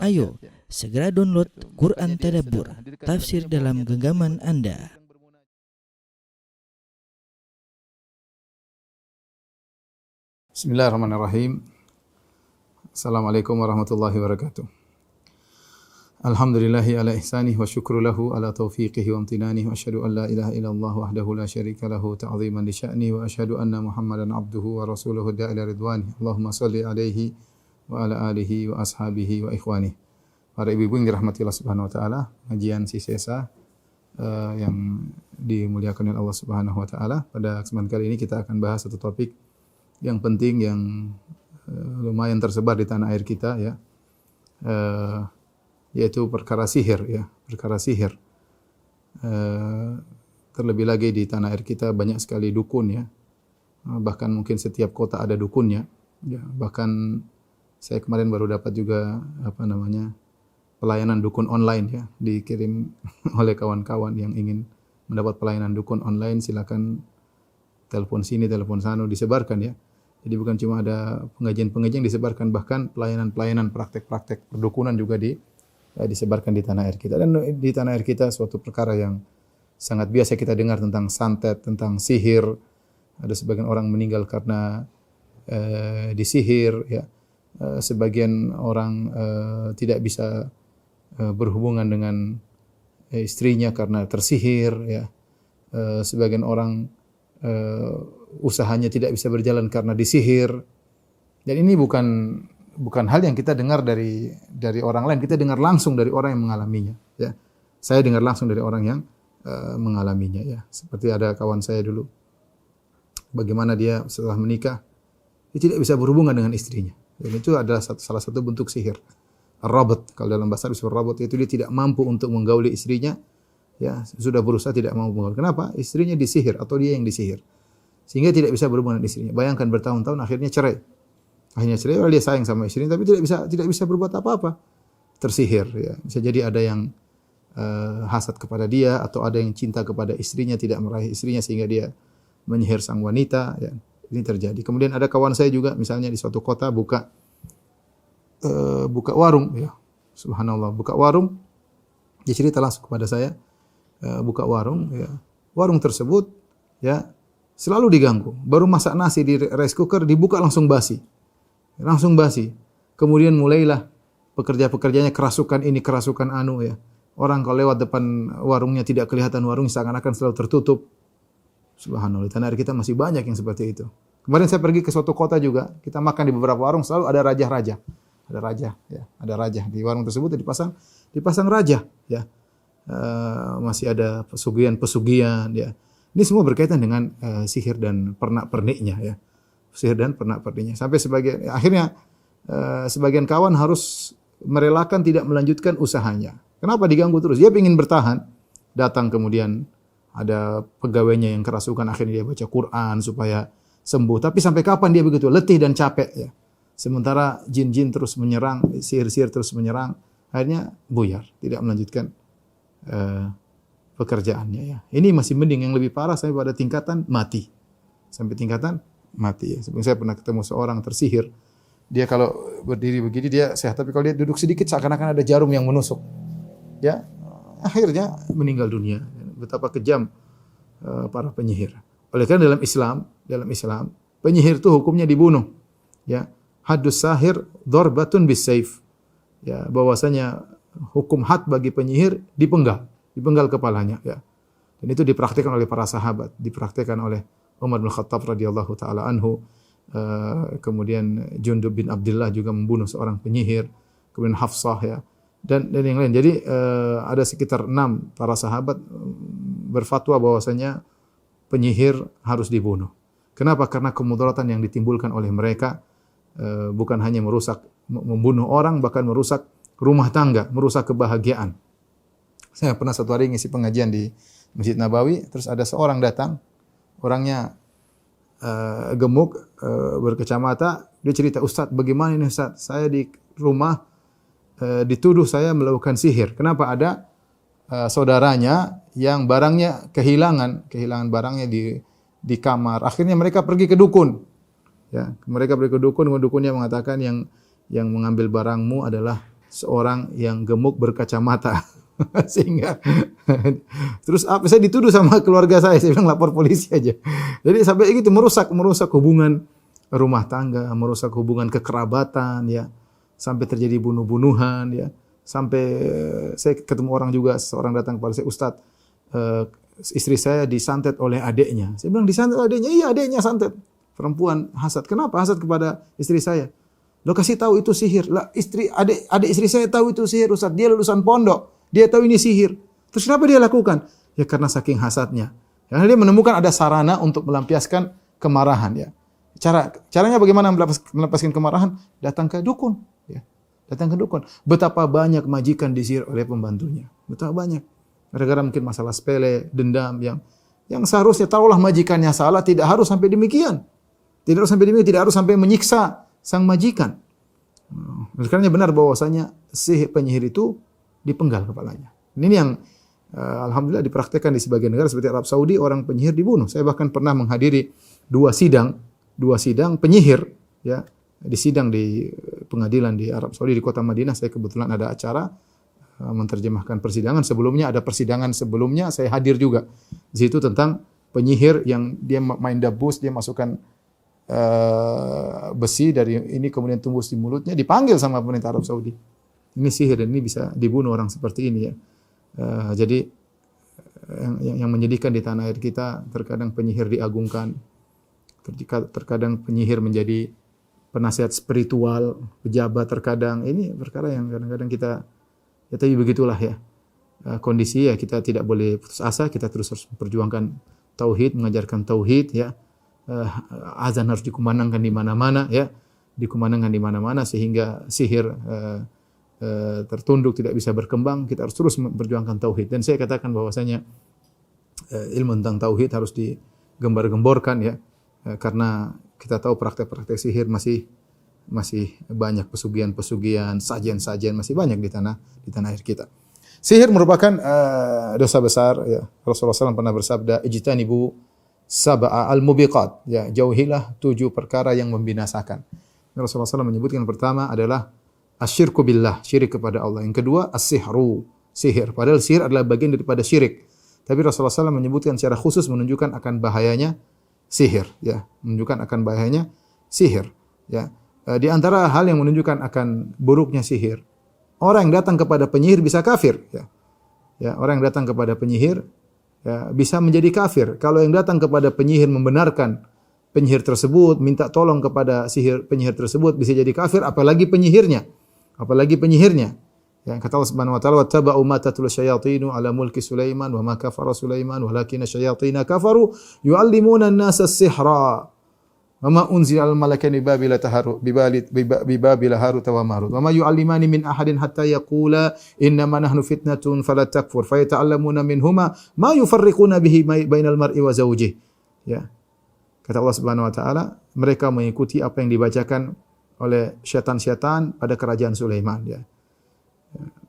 Ayo, segera download Quran Tadabbur, tafsir dalam genggaman Anda. Bismillahirrahmanirrahim. Assalamualaikum warahmatullahi wabarakatuh. Alhamdulillahi ala ihsanih wa syukru lahu ala taufiqihi wa amtinanih wa asyhadu an la ilaha illallah wahdahu la syarika lahu ta'ziman li sya'ni wa asyhadu anna Muhammadan abduhu wa rasuluhu da'ila ridwani. Allahumma shalli alaihi wa ala alihi wa ashabihi wa ikhwani. Para ibu-ibu yang dirahmati Allah Subhanahu wa taala, kajian Sisesa yang dimuliakan oleh Allah Subhanahu wa taala. Pada kesempatan kali ini kita akan bahas satu topik yang penting yang lumayan tersebar di tanah air kita, ya. Yaitu perkara sihir, ya, perkara sihir. Terlebih lagi di tanah air kita banyak sekali dukun, ya. Bahkan mungkin setiap kota ada dukunnya, ya. Bahkan saya kemarin baru dapat juga pelayanan dukun online, ya, dikirim oleh kawan-kawan yang ingin mendapat pelayanan dukun online. Silakan telepon sini, telepon sana, disebarkan, ya. Jadi bukan cuma ada pengajian-pengajian disebarkan, bahkan pelayanan-pelayanan praktek-praktek perdukunan juga disebarkan di tanah air kita. Dan di tanah air kita suatu perkara yang sangat biasa kita dengar tentang santet, tentang sihir. Ada sebagian orang meninggal karena disihir, ya. Sebagian orang tidak bisa berhubungan dengan istrinya karena tersihir, ya. Sebagian orang usahanya tidak bisa berjalan karena disihir. Dan ini bukan hal yang kita dengar dari orang lain, kita dengar langsung dari orang yang mengalaminya, ya. Saya dengar langsung dari orang yang mengalaminya, ya. Seperti ada kawan saya dulu, bagaimana dia setelah menikah dia tidak bisa berhubungan dengan istrinya. Dan itu adalah salah satu bentuk sihir. Ar-rabat, kalau dalam bahasa Arab ar-rabat itu dia tidak mampu untuk menggauli istrinya, ya, sudah berusaha tidak mampu menggauli. Kenapa? Istrinya disihir atau dia yang disihir, sehingga tidak bisa berhubungan dengan istrinya. Bayangkan bertahun-tahun akhirnya cerai. Akhirnya cerai, dia sayang sama istrinya tapi tidak bisa berbuat apa-apa. Tersihir, ya. Bisa jadi ada yang hasad kepada dia, atau ada yang cinta kepada istrinya, tidak meraih istrinya sehingga dia menyihir sang wanita, ya. Ini terjadi. Kemudian ada kawan saya juga misalnya di suatu kota buka warung, ya. Subhanallah, buka warung. Dia cerita langsung kepada saya, buka warung, ya. Warung tersebut, ya, selalu diganggu. Baru masak nasi di rice cooker dibuka langsung basi. Langsung basi. Kemudian mulailah pekerja-pekerjanya kerasukan ini, kerasukan anu, ya. Orang kalau lewat depan warungnya tidak kelihatan warungnya, seakan-akan selalu tertutup. Subhanallah, di tanah air kita masih banyak yang seperti itu. Kemarin saya pergi ke suatu kota juga, kita makan di beberapa warung, selalu ada raja-raja. Ada raja, ya, ada raja di warung tersebut, dipasang raja, ya. Masih ada pesugihan-pesugihan, ya. Ini semua berkaitan dengan sihir dan pernak-perniknya, ya. Sihir dan pernak-perniknya. Sampai akhirnya sebagian kawan harus merelakan tidak melanjutkan usahanya. Kenapa diganggu terus? Dia ingin bertahan. Datang kemudian ada pegawainya yang kerasukan, akhirnya dia baca Quran supaya sembuh. Tapi sampai kapan dia begitu? Letih dan capek, ya. Sementara jin-jin terus menyerang, sihir-sihir terus menyerang, akhirnya buyar, tidak melanjutkan pekerjaannya, ya. Ini masih mending, yang lebih parah sampai pada tingkatan mati. Sampai tingkatan mati, ya. Sebelum saya pernah ketemu seorang tersihir. Dia kalau berdiri begini dia sehat, tapi kalau dia duduk sedikit seakan-akan ada jarum yang menusuk. Ya, akhirnya meninggal dunia. Betapa kejam para penyihir. Oleh karena dalam Islam, penyihir itu hukumnya dibunuh. Ya, haddus sahir darbatun bis-saif. Ya, bahwasanya hukum had bagi penyihir dipenggal kepalanya, ya. Dan itu dipraktikkan oleh para sahabat, dipraktikkan oleh Umar bin Khattab radhiyallahu taala anhu. Kemudian Jundub bin Abdullah juga membunuh seorang penyihir, kemudian Hafsah, ya. Dan yang lain. Jadi ada sekitar 6 para sahabat berfatwa bahwasanya penyihir harus dibunuh. Kenapa? Karena kemudaratan yang ditimbulkan oleh mereka bukan hanya membunuh orang, bahkan merusak rumah tangga, merusak kebahagiaan. Saya pernah satu hari ngisi pengajian di Masjid Nabawi, terus ada seorang datang, orangnya gemuk, berkacamata. Dia cerita, "Ustaz, bagaimana ini Ustaz? Saya di rumah dituduh saya melakukan sihir." Kenapa? Ada saudaranya yang barangnya kehilangan barangnya di kamar. Akhirnya mereka pergi ke dukun. Ya, mereka pergi ke dukun, dukunnya mengatakan yang mengambil barangmu adalah seorang yang gemuk berkacamata. Sehingga terus apa saya dituduh sama keluarga saya bilang lapor polisi aja. Jadi sampai gitu merusak hubungan rumah tangga, merusak hubungan kekerabatan ya. Sampai terjadi bunuh-bunuhan ya. Sampai saya ketemu orang juga, seorang datang kepada saya, Ustadz, istri saya disantet oleh adiknya. Saya bilang disantet adiknya? Iya, adiknya santet. Perempuan hasad. Kenapa hasad kepada istri saya? Lo kasih tahu itu sihir. Lah adik istri saya tahu itu sihir, Ustaz. Dia lulusan pondok. Dia tahu ini sihir. Terus kenapa dia lakukan? Ya karena saking hasadnya. Karena dia menemukan ada sarana untuk melampiaskan kemarahan ya. Caranya bagaimana melampiaskan kemarahan? Datang ke dukun ya. Datang ke dukun. Betapa banyak majikan disihir oleh pembantunya. Betapa banyak. Gara-gara mungkin masalah sepele, dendam yang seharusnya tahulah majikannya salah, tidak harus sampai demikian. Tidak harus sampai demikian, tidak harus sampai menyiksa sang majikan. Karena benar bahwasanya penyihir itu dipenggal kepalanya. Ini yang alhamdulillah dipraktekkan di sebagian negara seperti Arab Saudi, orang penyihir dibunuh. Saya bahkan pernah menghadiri dua sidang penyihir ya, di sidang di pengadilan di Arab Saudi di kota Madinah. Saya kebetulan ada acara menerjemahkan persidangan. Sebelumnya ada persidangan sebelumnya saya hadir juga. Di situ tentang penyihir yang dia main dabus, dia masukkan besi dari ini kemudian tembus di mulutnya, dipanggil sama pemerintah Arab Saudi. Ini sihir dan ini bisa dibunuh orang seperti ini ya. Jadi yang menyedihkan di tanah air kita, terkadang penyihir diagungkan, terkadang penyihir menjadi penasihat spiritual, pejabat terkadang. Ini perkara yang kadang-kadang kita, ya tapi begitulah ya. Kondisi ya kita tidak boleh putus asa, kita terus harus memperjuangkan tauhid, mengajarkan tauhid ya. Azan harus dikumandangkan di mana-mana ya. Dikumandangkan di mana-mana sehingga sihir tertunduk, tidak bisa berkembang. Kita harus terus memperjuangkan tauhid. Dan saya katakan bahwasanya ilmu tentang tauhid harus digembar-gemborkan ya. Karena kita tahu praktek-praktek sihir masih banyak, pesugihan-pesugihan, sajian-sajian masih banyak di tanah air kita. Sihir merupakan dosa besar ya. Rasulullah SAW pernah bersabda, ijtanibu sab'a al-mubiqat, ya, jauhilah 7 perkara yang membinasakan. Rasulullah SAW menyebutkan yang pertama adalah asyirku billah, syirik kepada Allah. Yang kedua as-sihru, sihir. Padahal sihir adalah bagian daripada syirik. Tapi Rasulullah SAW menyebutkan secara khusus menunjukkan akan bahayanya sihir, ya, menunjukkan akan bahayanya sihir, ya. Di antara hal yang menunjukkan akan buruknya sihir, orang yang datang kepada penyihir bisa kafir, ya. Ya, orang yang datang kepada penyihir ya, bisa menjadi kafir. Kalau yang datang kepada penyihir membenarkan penyihir tersebut, minta tolong kepada penyihir tersebut, bisa jadi kafir, apalagi penyihirnya. Ya, kata Allah Subhanahu wa taala, wattaba'u ma tatlu syayatinu ala mulki Sulaiman wa ma kafara Sulaiman walakinna syayatina kafaru yu'allimuna an-nasa as-sihra wa ma unzila al-malakaini bibabila harut wa marut wa ma yu'allimani min ahadin hatta yaqula innama nahnu fitnatun fala takfur fayata'allamuna minhuma ma yufarriquna bihi bainal mar'i wa zawjihi. Ya. Kata Allah Subhanahu wa taala, mereka mengikuti apa yang dibacakan oleh syaitan-syaitan pada kerajaan Sulaiman, ya.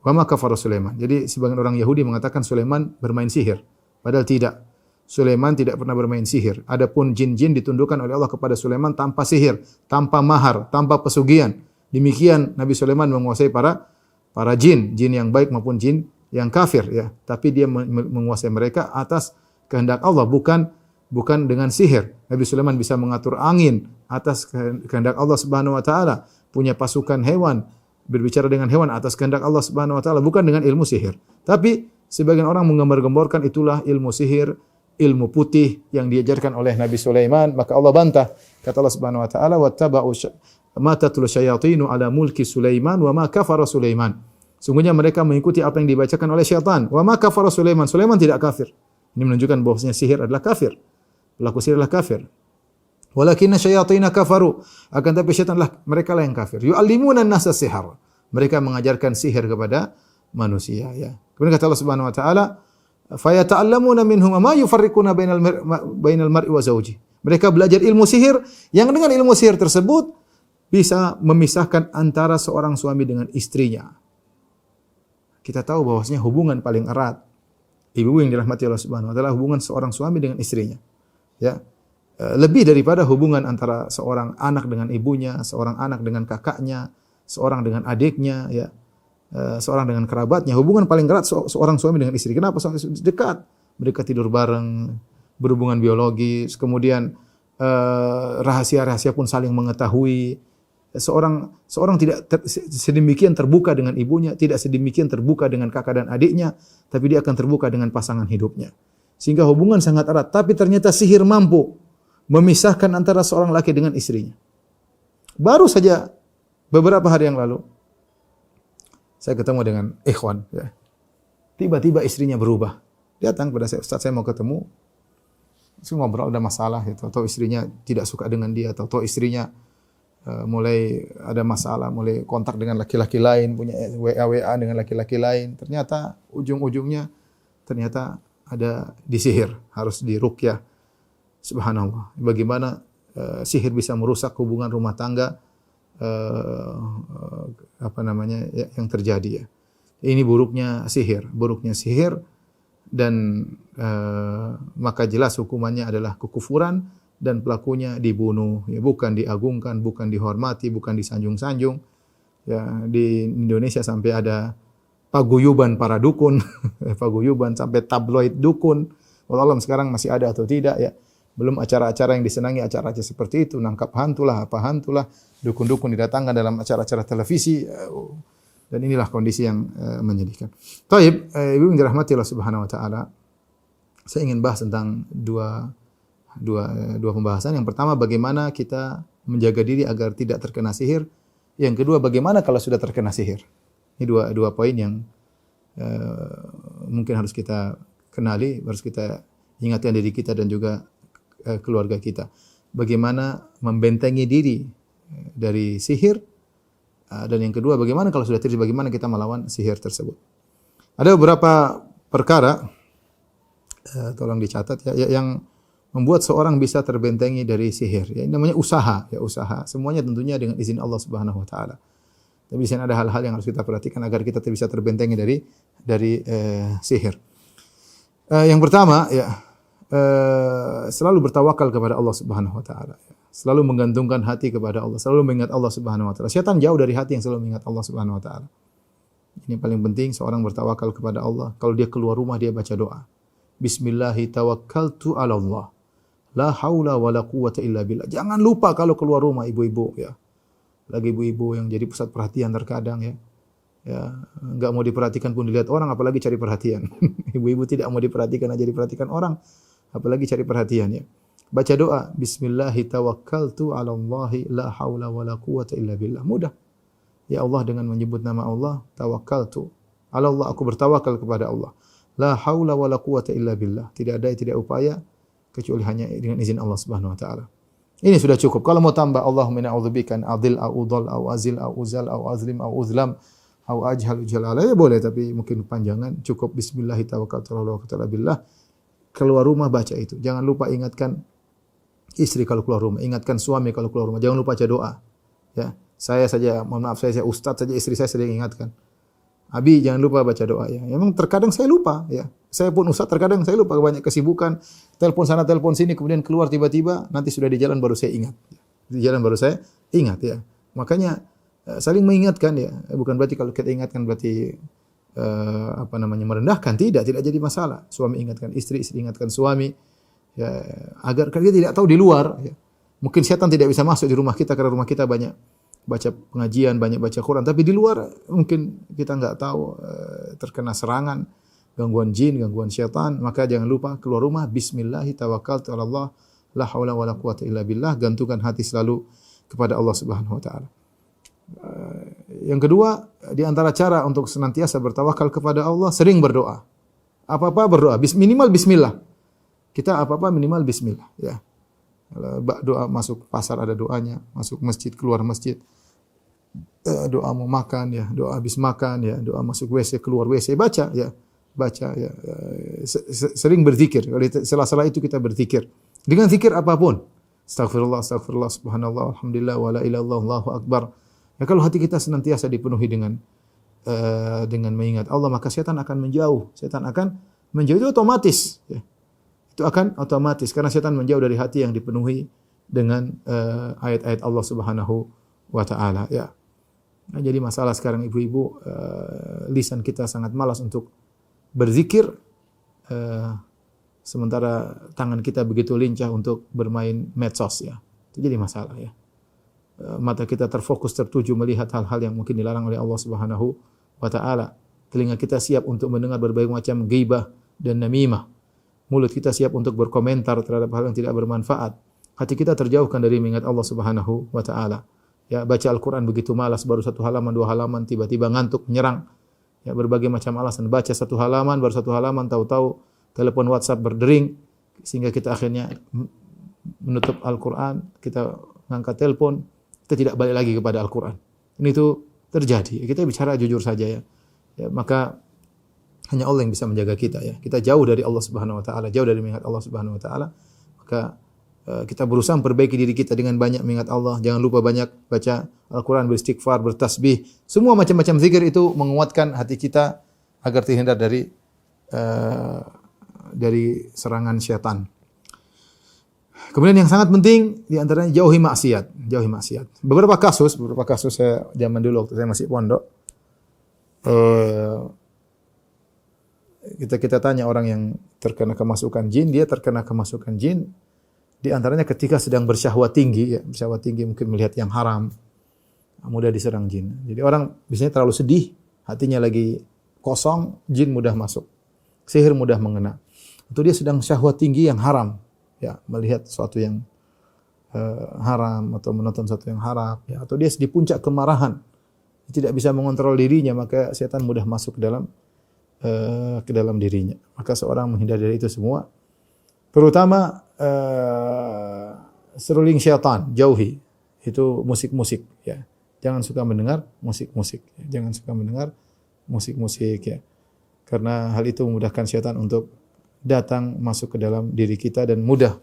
Wa ma kafara Sulaiman. Jadi sebagian orang Yahudi mengatakan Sulaiman bermain sihir, padahal tidak. Sulaiman tidak pernah bermain sihir. Adapun jin-jin ditundukkan oleh Allah kepada Sulaiman tanpa sihir, tanpa mahar, tanpa pesugihan. Demikian Nabi Sulaiman menguasai para jin yang baik maupun jin yang kafir, ya. Tapi dia menguasai mereka atas kehendak Allah, bukan dengan sihir. Nabi Sulaiman bisa mengatur angin atas kehendak Allah Subhanahu wa taala, punya pasukan hewan, berbicara dengan hewan atas kehendak Allah Subhanahu wa taala, bukan dengan ilmu sihir. Tapi sebagian orang menggambar-gemborkan itulah ilmu sihir, ilmu putih yang diajarkan oleh Nabi Sulaiman, maka Allah bantah. Kata Allah Subhanahu wa taala, wattaba'u ma tatlu syayatinu ala mulki Sulaiman wa ma kafara Sulaiman. Sungguhnya mereka mengikuti apa yang dibacakan oleh syaitan. Wa ma kafara Sulaiman. Sulaiman tidak kafir. Ini menunjukkan bahwasanya sihir adalah kafir. Pelaku sihir adalah kafir. Walakinna syayatina kafaru. Akan tapi syaitan mereka lah yang kafir. Yu'allimuna an-nasa sihar. Mereka mengajarkan sihir kepada manusia, ya. Kemudian kata Allah Subhanahu wa taala, fayata'allamuna minhum ma yufarriquna bainal mar'i wa zawji. Mereka belajar ilmu sihir yang dengan ilmu sihir tersebut bisa memisahkan antara seorang suami dengan istrinya. Kita tahu bahwasanya hubungan paling erat ibu yang dirahmati Allah Subhanahu wa taala hubungan seorang suami dengan istrinya. Ya. Lebih daripada hubungan antara seorang anak dengan ibunya, seorang anak dengan kakaknya, seorang dengan adiknya, ya. seorang dengan kerabatnya. Hubungan paling erat seorang suami dengan istri. Kenapa? Suami istri dekat. Mereka tidur bareng, berhubungan biologis, kemudian rahasia-rahasia pun saling mengetahui. Seorang tidak sedemikian terbuka dengan ibunya, tidak sedemikian terbuka dengan kakak dan adiknya, tapi dia akan terbuka dengan pasangan hidupnya. Sehingga hubungan sangat erat, tapi ternyata sihir mampu memisahkan antara seorang laki dengan istrinya. Baru saja beberapa hari yang lalu saya ketemu dengan ikhwan, ya. Tiba-tiba istrinya berubah. Datang pada saya, Ustaz, saya mau ketemu. Saya ngobrol, ada masalah gitu, atau istrinya tidak suka dengan dia, atau istrinya mulai ada masalah, mulai kontak dengan laki-laki lain, punya WA dengan laki-laki lain. Ternyata ujung-ujungnya ternyata ada disihir, harus diruqyah. Subhanallah. Bagaimana sihir bisa merusak hubungan rumah tangga yang terjadi ya. Ini buruknya sihir dan maka jelas hukumannya adalah kekufuran dan pelakunya dibunuh, ya, bukan diagungkan, bukan dihormati, bukan disanjung-sanjung. Ya, di Indonesia sampai ada paguyuban para dukun, paguyuban sampai tabloid dukun. Wallahualam sekarang masih ada atau tidak ya. Belum acara-acara yang disenangi, acara-acara seperti itu, nangkap hantulah, apa hantulah, dukun-dukun didatangkan dalam acara-acara televisi. Dan inilah kondisi yang menyedihkan. Taib, ibu yang dirahmati Allah Subhanahu wa taala. Saya ingin bahas tentang dua pembahasan. Yang pertama, bagaimana kita menjaga diri agar tidak terkena sihir. Yang kedua, bagaimana kalau sudah terkena sihir. Ini dua poin yang mungkin harus kita kenali, harus kita ingatkan diri kita dan juga keluarga kita. Bagaimana membentengi diri dari sihir. Dan yang kedua, bagaimana kalau sudah terjadi, bagaimana kita melawan sihir tersebut. Ada beberapa perkara, tolong dicatat ya, yang membuat seorang bisa terbentengi dari sihir. Ya, ini namanya usaha, ya usaha. Semuanya tentunya dengan izin Allah Subhanahu wa taala. Tapi di sini ada hal-hal yang harus kita perhatikan agar kita bisa terbentengi dari sihir. Yang pertama ya, selalu bertawakal kepada Allah Subhanahu wa taala. Selalu menggantungkan hati kepada Allah, selalu mengingat Allah Subhanahu wa taala. Syaitan jauh dari hati yang selalu mengingat Allah Subhanahu wa taala. Ini paling penting, seorang bertawakal kepada Allah. Kalau dia keluar rumah dia baca doa. Bismillahi tawakkaltu 'ala Allah. La haula wala quwwata illa billah. Jangan lupa kalau keluar rumah ibu-ibu ya. Lagi ibu-ibu yang jadi pusat perhatian terkadang ya. Ya, enggak mau diperhatikan pun dilihat orang, apalagi cari perhatian. Ibu-ibu tidak mau diperhatikan aja diperhatikan orang, apalagi cari perhatian ya. Baca doa, Bismillahi tawakkaltu 'ala Allahi la haula wala quwwata illa billah. Mudah. Ya Allah, dengan menyebut nama Allah, tawakkaltu 'ala Allah, aku bertawakal kepada Allah. La haula wala quwwata illa billah. Tidak ada, tidak upaya kecuali hanya dengan izin Allah Subhanahu wa taala. Ini sudah cukup. Kalau mau tambah, Allahumma inna a'udzubika an adil au udhal au azil au uzal au azlim au uzlam au ajhal jalala, ya boleh, tapi mungkin panjangan. Cukup bismillah tawakkaltu 'ala Allah ta'ala billah. Keluar rumah baca itu. Jangan lupa ingatkan istri kalau keluar rumah, ingatkan suami kalau keluar rumah. Jangan lupa baca doa. Ya, saya saja, mohon maaf, saya ustaz saja, istri saya sering ingatkan. Abi, jangan lupa baca doa ya. Memang terkadang saya lupa ya. Saya pun ustaz, terkadang saya lupa, banyak kesibukan, telepon sana telepon sini, kemudian keluar tiba-tiba, nanti sudah di jalan baru saya ingat. Di jalan baru saya ingat ya. Makanya saling mengingatkan ya. Bukan berarti kalau kita ingatkan berarti merendahkan, tidak jadi masalah. Suami ingatkan istri, istri ingatkan suami ya, agar kita tidak tahu di luar ya. Mungkin setan tidak bisa masuk di rumah kita karena rumah kita banyak baca pengajian, banyak baca Quran, tapi di luar mungkin kita enggak tahu terkena serangan, gangguan jin, gangguan syaitan. Maka jangan lupa keluar rumah bismillahi tawakkaltu 'ala Allah la haula wala quwwata illa billah. Gantungkan hati selalu kepada Allah Subhanahu wa taala. Yang kedua, di antara cara untuk senantiasa bertawakal kepada Allah, sering berdoa. Apa-apa berdoa, minimal bismillah. Kita apa-apa minimal bismillah ya. Doa masuk pasar ada doanya, masuk masjid, keluar masjid. Doa mau makan ya, doa habis makan ya, doa masuk WC, keluar WC, baca ya. Sering berzikir. Sela-sela itu kita berzikir. Dengan zikir apapun. Astagfirullah, astagfirullah, subhanallah, alhamdulillah, wa la ilaha illallah, Allahu akbar. Ya, kalau hati kita senantiasa dipenuhi dengan mengingat Allah, maka setan akan menjauh. Setan akan menjauh, itu otomatis ya. Itu akan otomatis karena setan menjauh dari hati yang dipenuhi dengan ayat-ayat Allah Subhanahu wa taala ya. Nah, jadi masalah sekarang ibu-ibu, lisan kita sangat malas untuk berzikir, sementara tangan kita begitu lincah untuk bermain medsos ya. Itu jadi masalah ya. Mata kita terfokus tertuju melihat hal-hal yang mungkin dilarang oleh Allah Subhanahu wa taala. Telinga kita siap untuk mendengar berbagai macam ghibah dan namimah. Mulut kita siap untuk berkomentar terhadap hal yang tidak bermanfaat. Hati kita terjauhkan dari mengingat Allah Subhanahu wa taala. Ya, baca Al-Qur'an begitu malas, baru 1 halaman, 2 halaman tiba-tiba ngantuk, menyerang. Ya, berbagai macam alasan. Baca 1 halaman, baru 1 halaman tahu-tahu telepon WhatsApp berdering sehingga kita akhirnya menutup Al-Qur'an, kita ngangkat telepon, kita tidak balik lagi kepada Al-Qur'an. Ini tuh terjadi. Kita bicara jujur saja ya. Ya, maka hanya Allah yang bisa menjaga kita ya. Kita jauh dari Allah Subhanahu wa taala, jauh dari mengingat Allah Subhanahu wa taala. Maka kita berusaha memperbaiki diri kita dengan banyak mengingat Allah. Jangan lupa banyak baca Al-Qur'an, beristighfar, bertasbih. Semua macam-macam zikir itu menguatkan hati kita agar terhindar dari serangan syaitan. Kemudian yang sangat penting di antaranya jauhi maksiat, jauhi maksiat. Beberapa kasus saya zaman dulu waktu saya masih pondok, kita tanya orang yang terkena kemasukan jin, dia terkena kemasukan jin di antaranya ketika sedang bersyahwat tinggi, ya, bersyahwat tinggi mungkin melihat yang haram, mudah diserang jin. Jadi orang biasanya terlalu sedih, hatinya lagi kosong, jin mudah masuk, sihir mudah mengena. Atau dia sedang syahwat tinggi yang haram, ya, melihat sesuatu yang haram atau menonton sesuatu yang haram, ya, atau dia di puncak kemarahan, tidak bisa mengontrol dirinya, maka setan mudah masuk ke dalam dirinya. Maka seorang menghindari dari itu semua. Terutama seruling syaitan, jauhi. Itu musik-musik ya. Jangan suka mendengar musik-musik. Jangan suka mendengar musik-musik ya. Karena hal itu memudahkan syaitan untuk datang masuk ke dalam diri kita dan mudah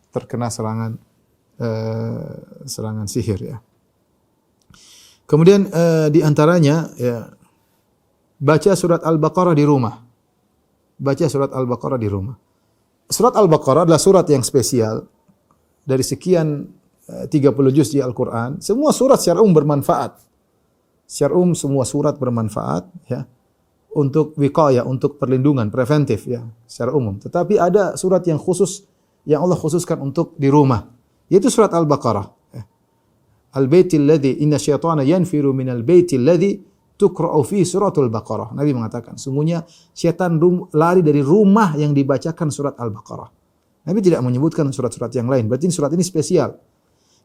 terkena serangan sihir ya. Kemudian di antaranya ya, baca surat Al-Baqarah di rumah. Baca surat Al-Baqarah di rumah. Surat Al-Baqarah adalah surat yang spesial dari sekian 30 juz di Al-Qur'an. Semua surat secara umum bermanfaat. Secara umum semua surat bermanfaat ya. Untuk wiqayah, untuk perlindungan preventif ya, secara umum. Tetapi ada surat yang khusus yang Allah khususkan untuk di rumah, yaitu surat Al-Baqarah. Al-baitil ladzi inna syaitana yanfiru minal baitil ladzi tuqra'u fi suratul Baqarah. Nabi mengatakan, sungguhnya syaitan lari dari rumah yang dibacakan surat Al-Baqarah. Nabi tidak menyebutkan surat-surat yang lain. Berarti surat ini spesial.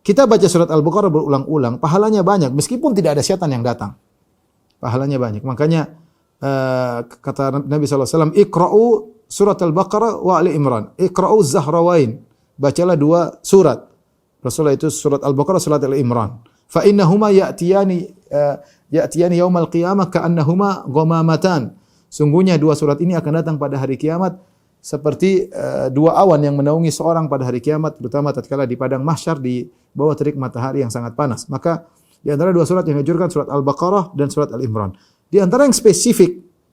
Kita baca surat Al-Baqarah berulang-ulang, pahalanya banyak meskipun tidak ada syaitan yang datang. Pahalanya banyak. Makanya kata Nabi SAW, Iqra'u surat Al-Baqarah wa Ali Imran. Iqra'u Zahrawain. Bacalah 2 surat. Rasulullah itu surat Al-Baqarah, surat Ali Imran. Fa innahuma ya'tiyani yaumal qiyamah ka'annahuma ghamamatan. Sungguhnya 2 surat ini akan datang pada hari kiamat seperti 2 awan yang menaungi seorang pada hari kiamat, terutama tatkala di padang mahsyar di bawah terik matahari yang sangat panas. Maka di antara 2 surat yang dianjurkan surat Al-Baqarah dan surat Al-Imran. Di antara yang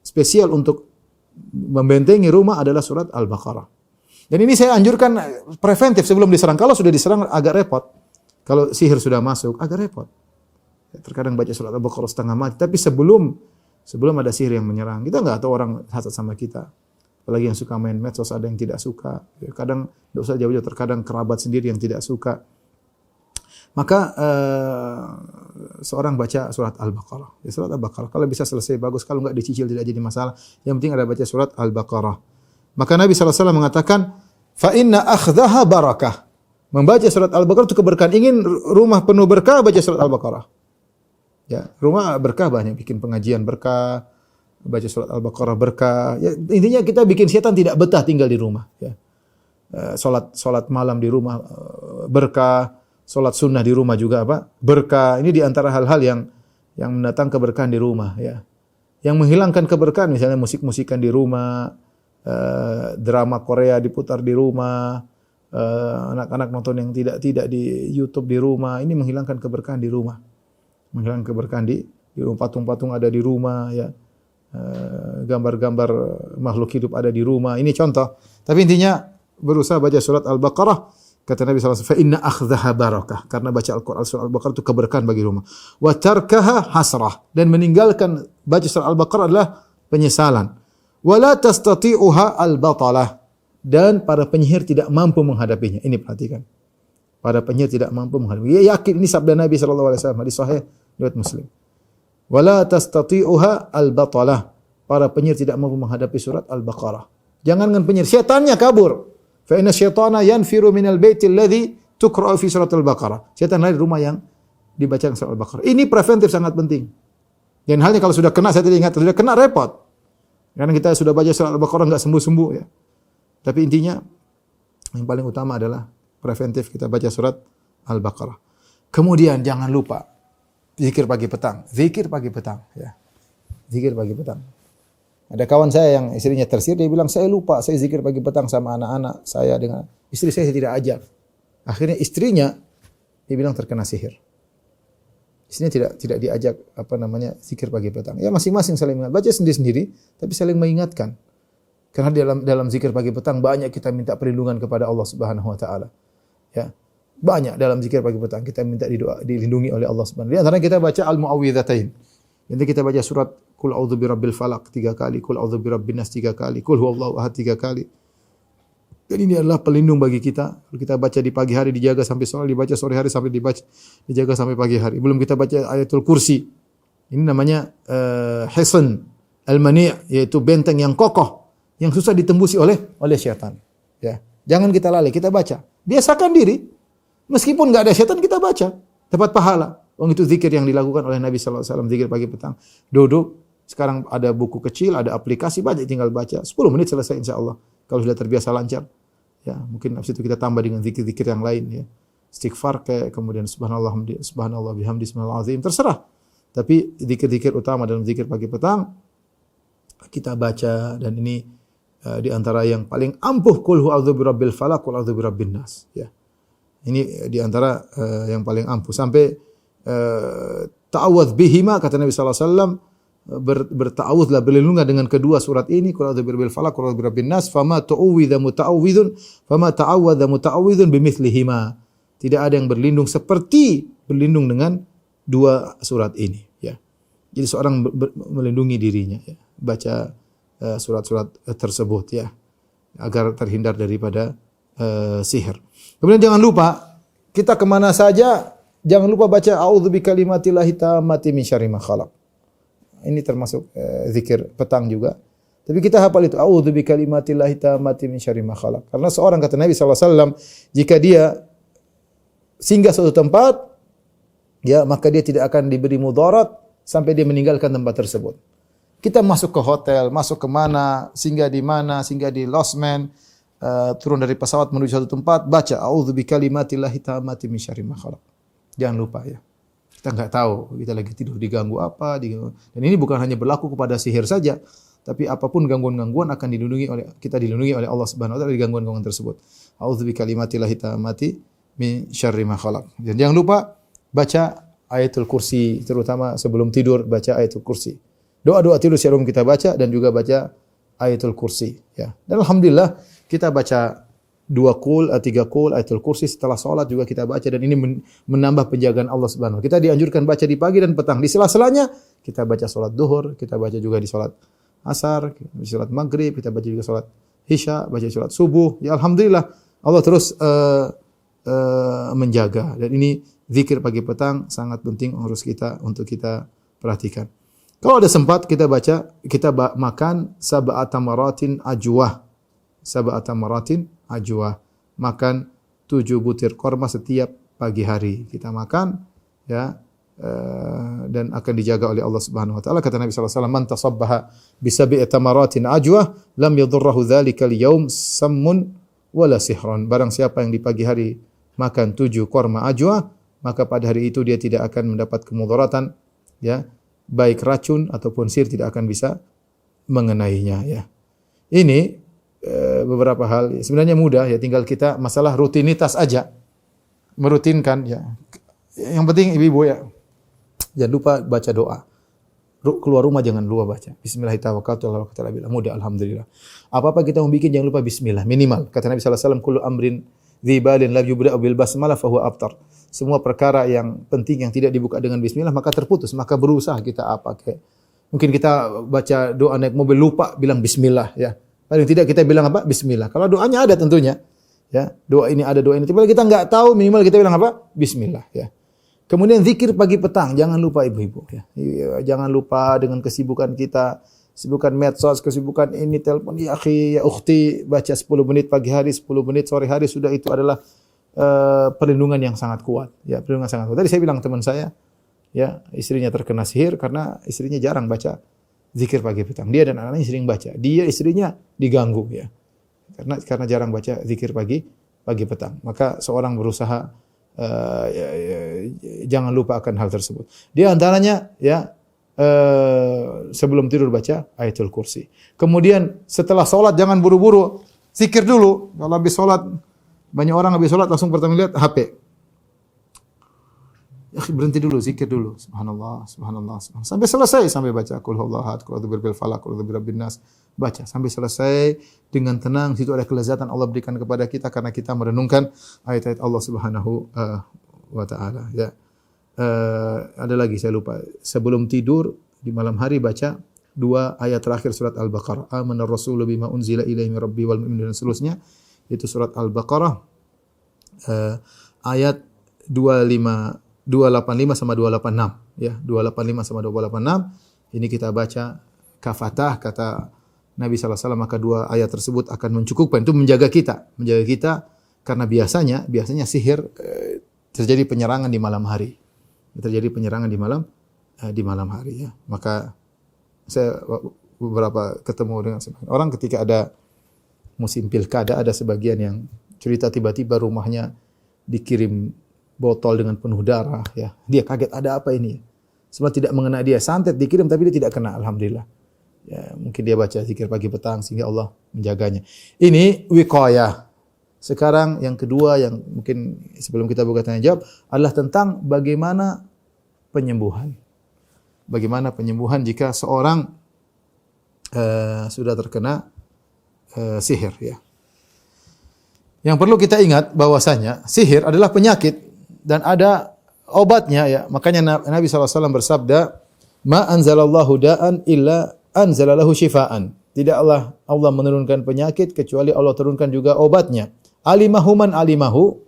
spesial untuk membentengi rumah adalah surat Al-Baqarah. Dan ini saya anjurkan preventif sebelum diserang. Kalau sudah diserang agak repot. Kalau sihir sudah masuk agak repot. Terkadang baca surat Al-Baqarah setengah mati. Tapi sebelum ada sihir yang menyerang, kita nggak tahu orang hasad sama kita. Apalagi yang suka main medsos, ada yang tidak suka. Kadang tidak usah jauh-jauh, terkadang kerabat sendiri yang tidak suka. Maka seorang baca surat Al-Baqarah. Ya, surat Al-Baqarah. Kalau bisa selesai bagus, kalau enggak dicicil tidak jadi masalah. Yang penting ada baca surat Al-Baqarah. Maka Nabi SAW mengatakan, fa inna akhdhaha barakah. Membaca surat Al-Baqarah itu keberkahan. Ingin rumah penuh berkah, baca surat Al-Baqarah. Ya, rumah berkah banyak, bikin pengajian berkah, baca surat Al-Baqarah berkah. Ya, intinya kita bikin setan tidak betah tinggal di rumah. Ya. Salat malam di rumah berkah. Salat sunnah di rumah juga berkah. Ini di antara hal-hal yang mendatang keberkahan di rumah ya. Yang menghilangkan keberkahan misalnya musik-musikan di rumah, drama Korea diputar di rumah, anak-anak nonton yang tidak di YouTube di rumah. Ini menghilangkan keberkahan di rumah. Menghilangkan keberkahan di rumah. Patung-patung ada di rumah ya. Gambar-gambar makhluk hidup ada di rumah. Ini contoh. Tapi intinya berusaha baca surat Al-Baqarah Kata Nabi SAW, fa inna akhdhaha barakah, karena baca Al-Qur'an surah Al-Baqarah itu keberkahan bagi rumah. Wa tarkaha hasrah, dan meninggalkan baca surah Al-Baqarah adalah penyesalan. Wa la tastati'uha al-batalah, dan para penyihir tidak mampu menghadapinya. Ini perhatikan. Para penyihir tidak mampu menghadapinya. Dia yakin ini sabda Nabi SAW hadis sahih riwayat Muslim. Wa la tastati'uha al-batalah, para penyihir tidak mampu menghadapi surat Al-Baqarah. Jangankan penyihir, setannya kabur. Fa inna syaitana yanfiru minal baiti alladhi tuqra'u fi surat Al-Baqarah. Setan lari dari rumah yang dibacakan surat Al-Baqarah. Ini preventif sangat penting. Dan halnya kalau sudah kena, saya tadi ingat, sudah kena repot. Karena kita sudah baca surat Al-Baqarah enggak sembuh-sembuh ya. Tapi intinya yang paling utama adalah preventif, kita baca surat Al-Baqarah. Kemudian jangan lupa zikir pagi petang. Zikir pagi petang ya. Zikir pagi petang. Ada kawan saya yang istrinya tersihir, dia bilang, saya lupa, saya zikir pagi petang sama anak-anak saya, dengan istri saya tidak ajak. Akhirnya istrinya, dia bilang terkena sihir. Istrinya tidak diajak zikir pagi petang. Ya masing-masing saling mengingat. Baca sendiri-sendiri, tapi saling mengingatkan. Karena dalam zikir pagi petang banyak kita minta perlindungan kepada Allah Subhanahu wa taala. Ya. Banyak dalam zikir pagi petang kita minta dilindungi oleh Allah Subhanahu wa taala. Di antaranya kita baca al-muawwidzatain. Nanti kita baca surat Qul a'udzu birabbil falaq 3 kali, Qul a'udzu birabbin nas 3 kali, Qul huwallahu ahad 3 kali. Dan ini adalah pelindung bagi kita. Kalau kita baca di pagi hari dijaga sampai sore, dibaca sore hari sampai dijaga sampai pagi hari. Belum kita baca ayatul kursi. Ini namanya hisn al-mani', yaitu benteng yang kokoh yang susah ditembusi oleh syaitan. Ya. Jangan kita lalai, kita baca. Biasakan diri. Meskipun enggak ada syaitan, kita baca. Dapat pahala. Itu zikir yang dilakukan oleh Nabi sallallahu alaihi wasallam, zikir pagi petang. Duduk, sekarang ada buku kecil, ada aplikasi, baca, tinggal baca. 10 menit selesai insyaallah. Kalau sudah terbiasa lancar. Ya, mungkin habis itu kita tambah dengan zikir-zikir yang lain ya. Istighfar kayak kemudian subhanallah bihamdi subhanallah azim, terserah. Tapi zikir-zikir utama dalam zikir pagi petang kita baca, dan ini di antara yang paling ampuh, qul hu'adzu birabbil falaq, qul a'udzu birabbin nas ya. Ini di antara yang paling ampuh. Sampai ta'awudz bihima, kata Nabi sallallahu alaihi wasallam, berta'awudzlah, berlindunglah dengan kedua surat ini, qul a'udzu birabbil falaq, qul a'udzu birabbin nas, fama ta'awwadza muta'awwidzun bimithlihima. Tidak ada yang berlindung seperti berlindung dengan dua surat ini ya. Jadi seorang melindungi dirinya ya, baca surat-surat tersebut ya, agar terhindar daripada sihir. Kemudian jangan lupa, kita kemana saja jangan lupa baca a'udzu bikalimatillahi tammati min syarri ma khalaq. Ini termasuk zikir petang juga. Tapi kita hafal itu, a'udzu bikalimatillahi tammati min syarri ma khalaq. Karena seorang, kata Nabi sallallahu alaihi wasallam, jika dia singgah suatu tempat, ya maka dia tidak akan diberi mudarat sampai dia meninggalkan tempat tersebut. Kita masuk ke hotel, masuk ke mana, singgah di mana, singgah di losmen, turun dari pesawat menuju suatu tempat, baca a'udzu bikalimatillahi tammati min syarri ma khalaq. Jangan lupa ya. Kita enggak tahu kita lagi tidur diganggu apa, dan ini bukan hanya berlaku kepada sihir saja, tapi apapun gangguan-gangguan akan dilindungi oleh Allah Subhanahu wa taala dari gangguan-gangguan tersebut. A'udzu bikalimatillahi tammati min syarri ma khalaq. Dan jangan lupa baca ayatul kursi, terutama sebelum tidur baca ayatul kursi. Doa-doa tidur sebelum kita baca, dan juga baca ayatul kursi ya. Dan alhamdulillah kita baca 2 qul, 3 qul, ayatul kursi setelah salat juga kita baca, dan ini menambah penjagaan Allah Subhanahu wa taala. Kita dianjurkan baca di pagi dan petang. Di sela-selanya kita baca salat duhur, kita baca juga di salat asar, di salat maghrib, kita baca juga salat isya, baca salat subuh. Ya alhamdulillah Allah terus menjaga, dan ini zikir pagi petang sangat penting untuk kita perhatikan. Kalau ada sempat kita makan sab'ata maratin ajwah. Sab'ata maratin ajwah. Makan 7 butir korma setiap pagi hari. Kita makan ya, dan akan dijaga oleh Allah Subhanahu wa taala. Kata Nabi sallallahu alaihi wasallam, "Man tasabbaha bi sab'i tamaratin ajwah lam yadhurruhu dzalika al-yaum sammun wala sihran." Barang siapa yang di pagi hari makan 7 korma ajwah, maka pada hari itu dia tidak akan mendapat kemudaratan ya, baik racun ataupun sihir tidak akan bisa mengenainya ya. Ini beberapa hal sebenarnya mudah ya, tinggal kita masalah rutinitas aja, merutinkan ya. Yang penting ibu-ibu ya, jangan lupa baca doa. Keluar rumah jangan lupa baca Bismillahirrahmanirrahim. Mudah alhamdulillah. Apa-apa kita mau bikin jangan lupa bismillah minimal. Kata Nabi sallallahu alaihi wasallam, kullu amrin dzibalin la yubda'u bil basmalah fa huwa aftar. Semua perkara yang penting yang tidak dibuka dengan bismillah maka terputus. Maka berusaha kita apa kayak mungkin kita baca doa naik mobil lupa bilang bismillah ya. Paling tidak kita bilang apa? Bismillah. Kalau doanya ada tentunya. Ya, doa ini ada, doa ini. Tapi kita enggak tahu, minimal kita bilang apa? Bismillah ya. Kemudian zikir pagi petang, jangan lupa ibu-ibu ya. Jangan lupa dengan kesibukan kita, kesibukan medsos, kesibukan ini telepon ya akhi, ya ukhti, baca 10 menit pagi hari, 10 menit sore hari sudah itu adalah perlindungan yang sangat kuat. Ya, perlindungan sangat kuat. Tadi saya bilang teman saya ya, istrinya terkena sihir karena istrinya jarang baca zikir pagi petang. Dia dan anak-anaknya sering baca. Dia istrinya diganggu ya. Karena jarang baca zikir pagi petang. Maka seorang berusaha jangan lupa akan hal tersebut. Di antaranya ya sebelum tidur baca ayatul kursi. Kemudian setelah sholat jangan buru-buru, zikir dulu. Kalau habis sholat, banyak orang habis sholat langsung pertama lihat HP. Ya, berhenti dulu, zikir dulu. Subhanallah, subhanallah, subhanallah. Sampai selesai, sampai baca qul huwallahu ahad, qul a'udzu birabbil falaq, qul a'udzu birabbin nas. Baca sampai selesai dengan tenang. Situ ada kelezatan Allah berikan kepada kita karena kita merenungkan ayat-ayat Allah Subhanahu wa taala ya. Ada lagi saya lupa. Sebelum tidur di malam hari baca 2 ayat terakhir surat Al-Baqarah. Amanar rasulu bima unzila ilaihi min rabbi wal mu'minun dan seterusnya. Itu surat Al-Baqarah ayat 285 sama 286 ya, 285 sama 286 ini kita baca kafatah kata Nabi sallallahu alaihi wasallam, maka 2 ayat tersebut akan mencukupkan. Itu menjaga kita karena biasanya sihir terjadi penyerangan di malam hari. Terjadi penyerangan di malam hari ya. Maka saya beberapa ketemu dengan orang ketika ada musim pilkada, ada sebagian yang cerita tiba-tiba rumahnya dikirim botol dengan penuh darah ya. Dia kaget, ada apa ini? Semua tidak mengena dia, santet dikirim tapi dia tidak kena, alhamdulillah. Ya, mungkin dia baca zikir pagi petang sehingga Allah menjaganya. Ini wiqayah. Sekarang yang kedua yang mungkin sebelum kita buka tanya jawab adalah tentang bagaimana penyembuhan. Bagaimana penyembuhan jika seorang sudah terkena sihir ya. Yang perlu kita ingat bahwasanya sihir adalah penyakit dan ada obatnya ya. Makanya Nabi SAW bersabda, "Ma anzalallahu da'an illa anzalalahu syifaan." Tidak Allah menurunkan penyakit kecuali Allah turunkan juga obatnya. Alimahu man alimahu,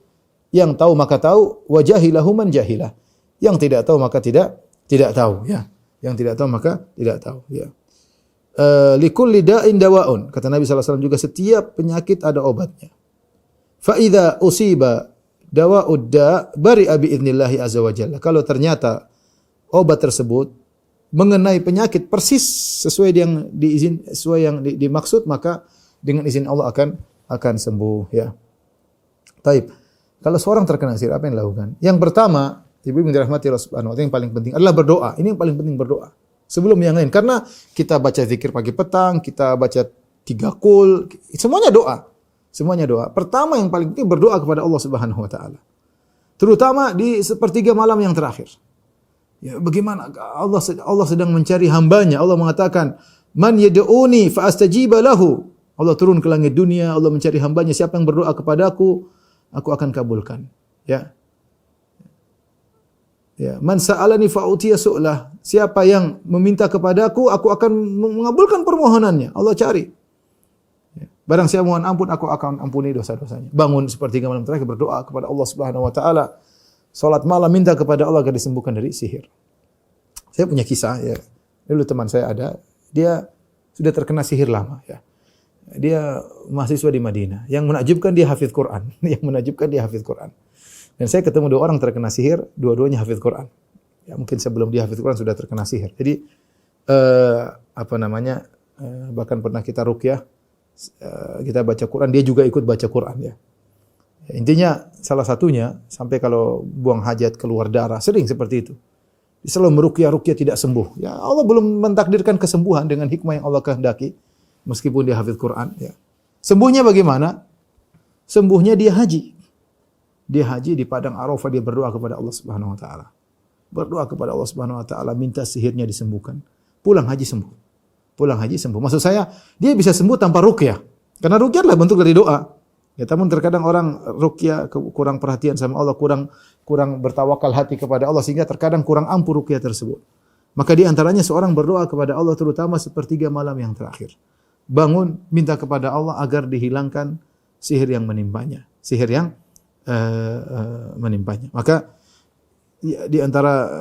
yang tahu maka tahu, wa jahilahu man jahilah. Yang tidak tahu maka tidak tahu ya. Yang tidak tahu maka tidak tahu ya. Likulli da'in dawa'un. Kata Nabi SAW juga setiap penyakit ada obatnya. Fa idza usiba dawa'ud da' bari'a bi idznillah azza wa jalla. Kalau ternyata obat tersebut mengenai penyakit persis sesuai yang dimaksud, maka dengan izin Allah akan sembuh ya. Taib. Kalau seorang terkena sihir apa yang dilakukan? Yang pertama, Ibu yang dirahmati Allah Subhanahu wa taala, yang paling penting adalah berdoa. Ini yang paling penting, berdoa. Sebelum yang lain, karena kita baca zikir pagi petang, kita baca 3 qul, semuanya doa. Semuanya doa. Pertama yang paling penting berdoa kepada Allah Subhanahu wa taala. Terutama di sepertiga malam yang terakhir. Ya, bagaimana Allah sedang mencari hambanya. Allah mengatakan, "Man yad'uni fa astajiba lahu." Allah turun ke langit dunia, Allah mencari hambanya, siapa yang berdoa kepadaku, aku akan kabulkan. Ya. Ya, man sa'alani fa utiya su'lah. Siapa yang meminta kepadaku, aku akan mengabulkan permohonannya. Allah cari. Barang siapa mohon ampun, aku akan ampuni dosa-dosanya. Bangun sepertiga malam terakhir berdoa kepada Allah Subhanahu wa taala. Salat malam minta kepada Allah agar disembuhkan dari sihir. Saya punya kisah ya. Dulu teman saya ada, dia sudah terkena sihir lama ya. Dia mahasiswa di Madinah. Yang menakjubkan dia hafidz Quran. Yang menakjubkan dia hafidz Quran. Dan saya ketemu 2 orang terkena sihir, dua-duanya hafidz Quran. Ya, mungkin sebelum dia hafidz Quran sudah terkena sihir. Jadi bahkan pernah kita ruqyah, kita baca Quran, dia juga ikut baca Quran ya. Ya, intinya salah satunya sampai kalau buang hajat keluar darah, sering seperti itu. Dia selalu meruqyah tidak sembuh. Ya, Allah belum mentakdirkan kesembuhan dengan hikmah yang Allah kehendaki meskipun dia hafidz Quran ya. Sembuhnya bagaimana? Sembuhnya dia haji. Dia haji di padang Arafah, dia berdoa kepada Allah Subhanahu wa taala. Berdoa kepada Allah Subhanahu wa taala minta sihirnya disembuhkan. Pulang haji sembuh. Pulang haji sembuh. Maksud saya, dia bisa sembuh tanpa ruqyah. Karena ruqyah adalah bentuk dari doa. Ya, namun terkadang orang ruqyah kurang perhatian sama Allah, kurang bertawakal hati kepada Allah sehingga terkadang kurang ampuh ruqyah tersebut. Maka di antaranya seorang berdoa kepada Allah terutama sepertiga malam yang terakhir. Bangun minta kepada Allah agar dihilangkan sihir yang menimpanya, sihir yang menimpanya. Maka di antara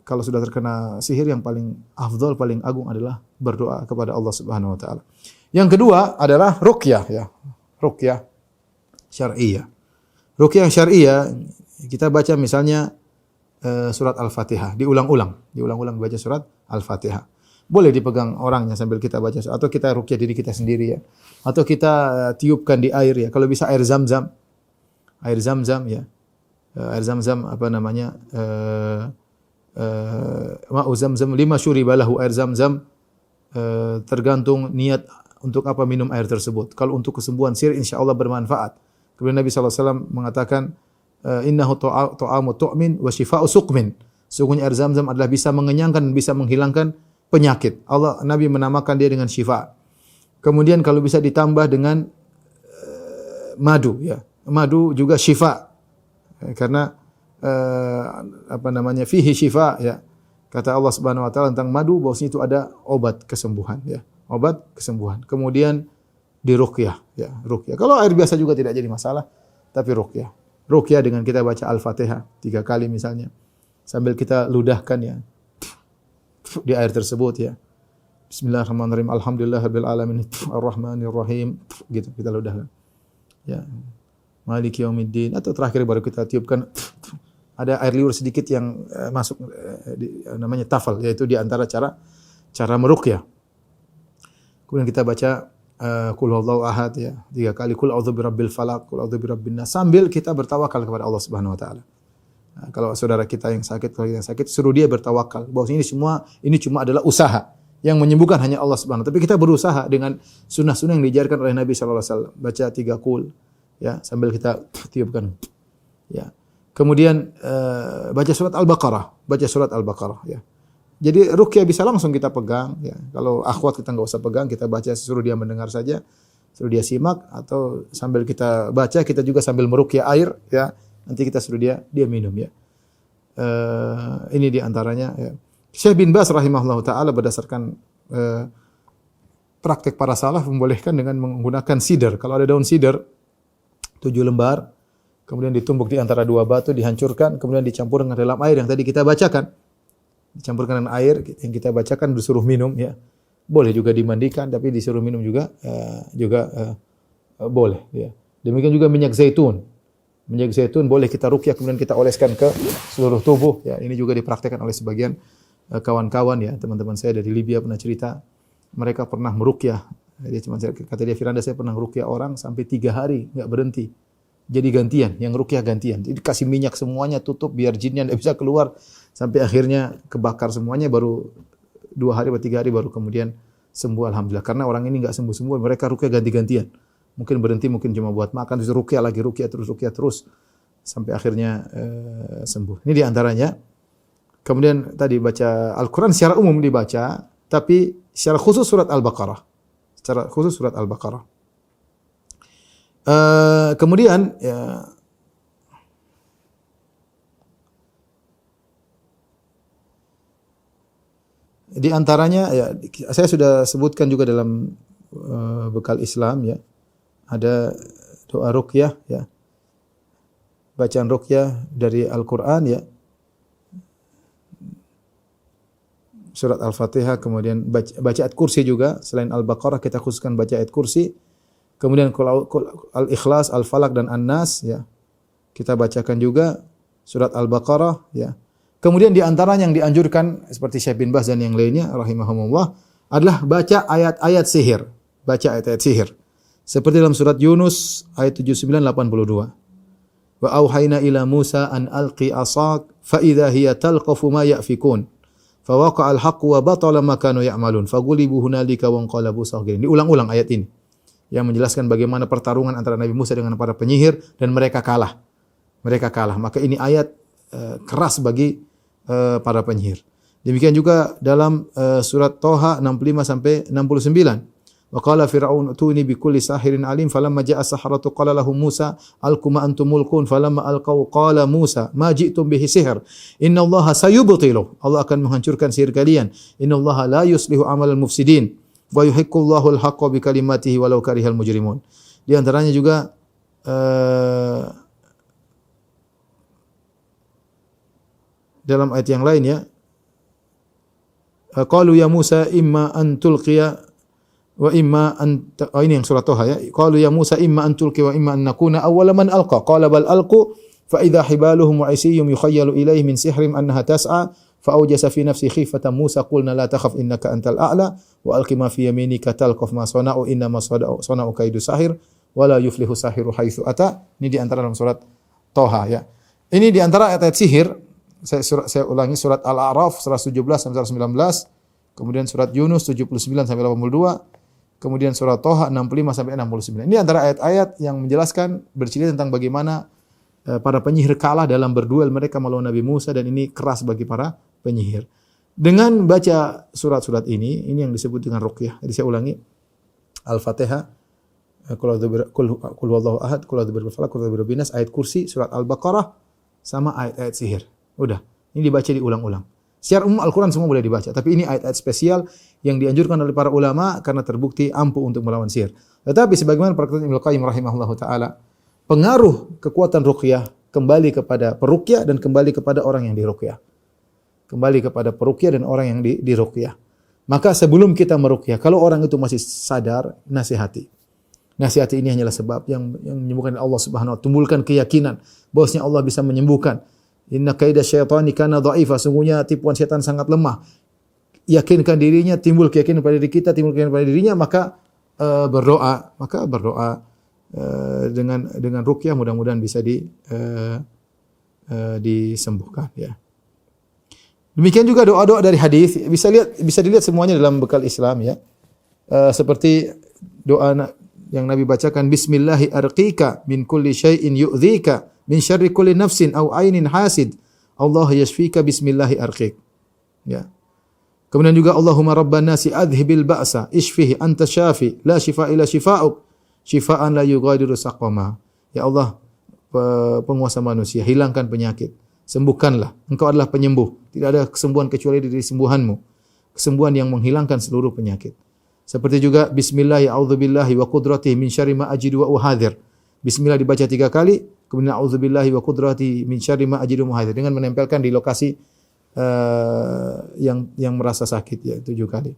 kalau sudah terkena sihir yang paling afdal, paling agung adalah berdoa kepada Allah Subhanahu wa taala. Yang kedua adalah ruqyah ya. Ruqyah syar'iyyah. Ruqyah syar'iyyah kita baca misalnya surat Al-Fatihah, diulang-ulang baca surat Al-Fatihah. Boleh dipegang orangnya sambil kita baca atau kita ruqyah diri kita sendiri ya. Atau kita tiupkan di air ya. Kalau bisa air Zam-Zam. Air Zam-Zam ya. Air Zam-Zam apa namanya? Ma'u Zam-Zam lima syuribalahu, air Zam-Zam tergantung niat untuk apa minum air tersebut. Kalau untuk kesembuhan sihir insyaallah bermanfaat. Kemudian Nabi sallallahu alaihi wasallam mengatakan innahu ta'amu tu'min wa shifa'u suqmin. Sungguhnya air Zam-Zam adalah bisa mengenyangkan dan bisa menghilangkan penyakit. Nabi menamakan dia dengan syifa. Kemudian kalau bisa ditambah dengan madu ya. Madu juga syifa. Karena apa namanya fihi syifa ya. Kata Allah Subhanahu wa taala tentang madu bahwasanya itu ada obat kesembuhan ya. Obat kesembuhan. Kemudian diruqyah ya, ruqyah. Kalau air biasa juga tidak jadi masalah, tapi ruqyah. Ruqyah dengan kita baca Al-Fatihah 3 kali misalnya. Sambil kita ludahkan ya di air tersebut ya. Bismillahirrahmanirrahim. Alhamdulillahirabbil alamin. Arrahmanirrahim. Gitu kita ludahkan. Ya. Maliki yaumiddin atau terakhir baru kita tiupkan ada air liur sedikit yang masuk namanya tafal, yaitu di antara cara meruqyah. Kemudian kita baca qul huwallahu ahad ya 3 kali, qul a'udzu birabbil falaq, qul a'udzu birabbin nas sambil kita bertawakal kepada Allah Subhanahu wa taala. Nah, kalau saudara kita yang sakit, kalau kita yang sakit suruh dia bertawakal bahwa ini cuma adalah usaha. Yang menyembuhkan hanya Allah Subhanahu wa taala. Tapi kita berusaha dengan sunnah-sunnah yang diajarkan oleh Nabi sallallahu alaihi wasallam. Baca 3 qul ya sambil kita tiupkan ya. Kemudian baca surat Al-Baqarah ya. Jadi ruqyah bisa langsung kita pegang ya. Kalau akhwat kita enggak usah pegang, kita baca suruh dia mendengar saja, suruh dia simak atau sambil kita baca kita juga sambil meruqyah air ya. Nanti kita suruh dia minum ya. Ini di antaranya ya. Syekh bin Baz rahimahullahu taala berdasarkan praktek para salaf membolehkan dengan menggunakan sidr. Kalau ada daun sidr 7 lembar kemudian ditumbuk di antara 2 batu, dihancurkan, kemudian dicampur dengan dalam air yang tadi kita bacakan. Dicampurkan dengan air yang kita bacakan disuruh minum ya. Boleh juga dimandikan tapi disuruh minum juga boleh ya. Demikian juga minyak zaitun. Minyak zaitun boleh kita ruqyah kemudian kita oleskan ke seluruh tubuh ya. Ini juga dipraktikkan oleh sebagian kawan-kawan ya, teman-teman saya dari Libya pernah cerita mereka pernah meruqyah. Kata dia Firanda saya pernah meruqyah orang sampai 3 hari enggak berhenti. Jadi gantian, yang ruqyah gantian. Jadi kasih minyak semuanya, tutup biar jinnya enggak bisa keluar sampai akhirnya kebakar semuanya, baru 2 hari atau 3 hari baru kemudian sembuh alhamdulillah. Karena orang ini enggak sembuh-sembuh, mereka ruqyah ganti-gantian. Mungkin berhenti, mungkin cuma buat makan, terus ruqyah lagi, ruqyah terus sampai akhirnya sembuh. Ini di antaranya. Kemudian tadi baca Al-Qur'an secara umum dibaca, tapi secara khusus surat Al-Baqarah. Secara khusus surat Al-Baqarah. Kemudian ya, di antaranya ya saya sudah sebutkan juga dalam bekal Islam ya. Ada doa ruqyah ya. Bacaan ruqyah dari Al-Qur'an ya. Surat Al-Fatihah, kemudian baca ayat kursi juga. Selain Al-Baqarah kita khususkan baca ayat kursi. Kemudian Al-Ikhlas, Al-Falaq dan An-Nas ya. Kita bacakan juga surat Al-Baqarah ya. Kemudian di antaranya yang dianjurkan seperti Syekh bin Baz dan yang lainnya rahimahumullah adalah baca ayat-ayat sihir. Baca ayat-ayat sihir. Seperti dalam surat Yunus ayat 79-82. Wa auhayna ila Musa an alqi asak fa idza hiya talqafu ma yafikun. Fa waqa'al haqqu wa batala ma kanu ya'malun. Fagulibu hunalika wa anqalabu saghirin. Diulang-ulang ayat ini yang menjelaskan bagaimana pertarungan antara Nabi Musa dengan para penyihir dan mereka kalah. Mereka kalah. Maka ini ayat keras bagi para penyihir. Demikian juga dalam surat Toha 65 sampai 69. Wa qala fir'aun utuni bikulli sahirin alim falamma ja'a as-saharatu qala lahum Musa alqu ma antum mulqun falamma alqaw qala Musa ma ji'tum bihi sihr innallaha sayubtilu. Allah akan menghancurkan sihir kalian. Innallaha la yuslihu amalal mufsidin wa yuhiqqullahu al-haqqa bi kalimatihi walau karihal mujrimun. Di antaranya juga dalam ayat yang lain ya, qalu ya Musa imma an tulqiya wa imma an ini yang surah Toha ya. Qalu ya Musa imma an tulqi wa imma an nakuna awwala man alqa. Qala bal alqu fa idza hibaluhum wa isiyum yukhayyalu ilayhi min sihrihim annaha tas'a fa awjasa fi nafsi khifatan Musa qulna la takhaf innaka antal a'la wa alqi ma fi yaminika talqaf ma sana'u inna ma sana'u kaidu sahir wa la yuflihu sahiru haitsu ata. Ini di antara dalam surat Toha ya. Ini di antara ayat-ayat sihir. Saya ulangi surat Al-A'raf 117 sampai 119, kemudian surat Yunus 79 sampai 82, kemudian surat Toha 65 sampai 69. Ini antara ayat-ayat yang menjelaskan bercerita tentang bagaimana para penyihir kalah dalam berduel mereka melawan Nabi Musa, dan ini keras bagi para penyihir. Dengan baca surat-surat ini yang disebut dengan ruqyah. Jadi saya ulangi. Al-Fatihah, qul huwallahu ahad, qul a'udzu birabbil falaq, qul a'udzu birabbin nas, ayat kursi, surat Al-Baqarah sama ayat-ayat sihir. Udah, ini dibaca diulang-ulang. Secara umum Al-Quran semua boleh dibaca, tapi ini ayat-ayat spesial yang dianjurkan oleh para ulama karena terbukti ampuh untuk melawan sihir. Tetapi sebagaimana perkataan Ibnu Qayyim rahimahullahu taala, pengaruh kekuatan ruqyah kembali kepada peruqyah dan kembali kepada orang yang diruqyah. Kembali kepada peruqyah dan orang yang diruqyah. Maka sebelum kita meruqyah, kalau orang itu masih sadar, nasihati. Nasihati ini hanyalah sebab yang menyembuhkan Allah Subhanahu wa taala, tumbuhkan keyakinan bahwasanya Allah bisa menyembuhkan. Inna kaida syaitani kana dha'ifa, sungguhnya tipuan setan sangat lemah. Yakinkan dirinya, timbul keyakinan pada diri kita, timbul keyakinan pada dirinya, maka berdoa, dengan ruqyah mudah-mudahan bisa disembuhkan ya. Demikian juga doa-doa dari hadis, bisa dilihat semuanya dalam bekal Islam ya. Seperti doa yang Nabi bacakan, bismillahi arqika min kulli syai'in yu'dhika min syarri kulli nafsin aw ainin hasid. Allah yashfika bismillahi arqik. Ya. Kemudian juga Allahumma rabban nasi adhibil ba'sa ishfihi anta syafi la shifaa illa shifaa'uk shifaan la yughadiru saqama. Ya Allah, penguasa manusia, hilangkan penyakit, sembuhkanlah. Engkau adalah penyembuh. Tidak ada kesembuhan kecuali dari sembuhanmu. Kesembuhan yang menghilangkan seluruh penyakit. Seperti juga bismillah a'udzubillahi wa qudratihi min syarri ma ajidu wa uhadhir. Bismillah dibaca 3 kali, kemudian a'udzubillahi wa qudratihi min syarri ma ajidu wa uhadhir, dengan menempelkan di lokasi yang merasa sakit ya, 7 kali.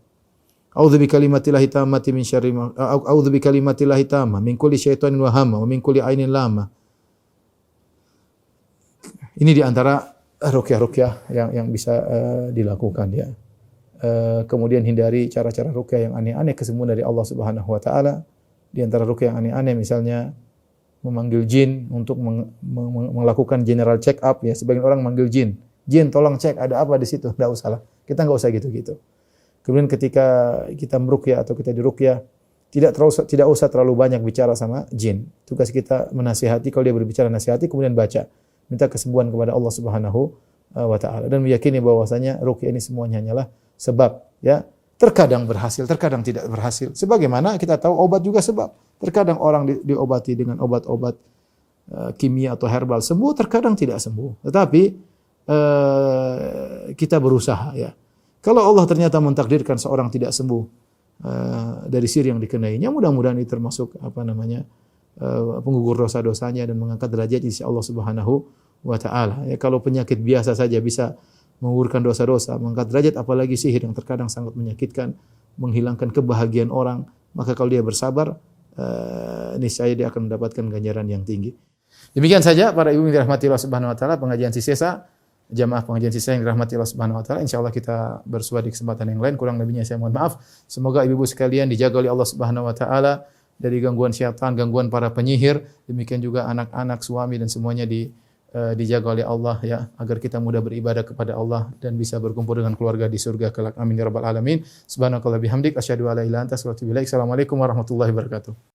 A'udzu bikalimatillahi tammati min syarri ma a'udzu bikalimatillahi tamma min kulli syaitanin wa hamma wa min kulli ainin lama. Ini di antara ruqyah-ruqyah yang bisa dilakukan ya. Kemudian hindari cara-cara ruqyah yang aneh-aneh, kesembuhan dari Allah Subhanahu wa taala. Di antara ruqyah yang aneh-aneh misalnya memanggil jin untuk melakukan general check up ya. Sebagian orang manggil jin. Jin tolong cek ada apa di situ. Enggak usah lah. Kita enggak usah gitu-gitu. Kemudian ketika kita meruqyah atau kita diruqyah, tidak usah terlalu banyak bicara sama jin. Tugas kita menasihati, kalau dia berbicara nasihati, kemudian baca. Minta kesembuhan kepada Allah Subhanahu wa taala dan meyakini bahwasanya ruqyah ini semuanya hanyalah sebab ya. Terkadang berhasil, terkadang tidak berhasil. Sebagaimana kita tahu obat juga sebab. Terkadang orang diobati dengan obat-obat kimia atau herbal sembuh, terkadang tidak sembuh. Tetapi kita berusaha ya. Kalau Allah ternyata mentakdirkan seorang tidak sembuh dari sihir yang dikenainya, mudah-mudahan itu termasuk penggugur dosa-dosanya dan mengangkat derajat di sisi Allah Subhanahu wa taala. Ya, kalau penyakit biasa saja bisa menggugurkan dosa-dosa, mengangkat derajat, apalagi sihir yang terkadang sangat menyakitkan, menghilangkan kebahagiaan orang, maka kalau dia bersabar, niscaya dia akan mendapatkan ganjaran yang tinggi. Demikian saja para ibu yang dirahmati Allah Subhanahu wa taala, pengajian sisa, jamaah pengajian sisa yang dirahmati Allah Subhanahu wa taala. Insyaallah kita bersua di kesempatan yang lain. Kurang lebihnya saya mohon maaf. Semoga ibu-ibu sekalian dijaga oleh Allah Subhanahu wa taala dari gangguan syaitan, gangguan para penyihir. Demikian juga anak-anak, suami dan semuanya dijaga oleh Allah ya, agar kita mudah beribadah kepada Allah dan bisa berkumpul dengan keluarga di surga kelak. Amin ya rabbal alamin. Subhanakallah bihamdik asyhadu an la ilaha illa anta astaghfiruka wa atubu ilaik. Assalamualaikum warahmatullahi wabarakatuh.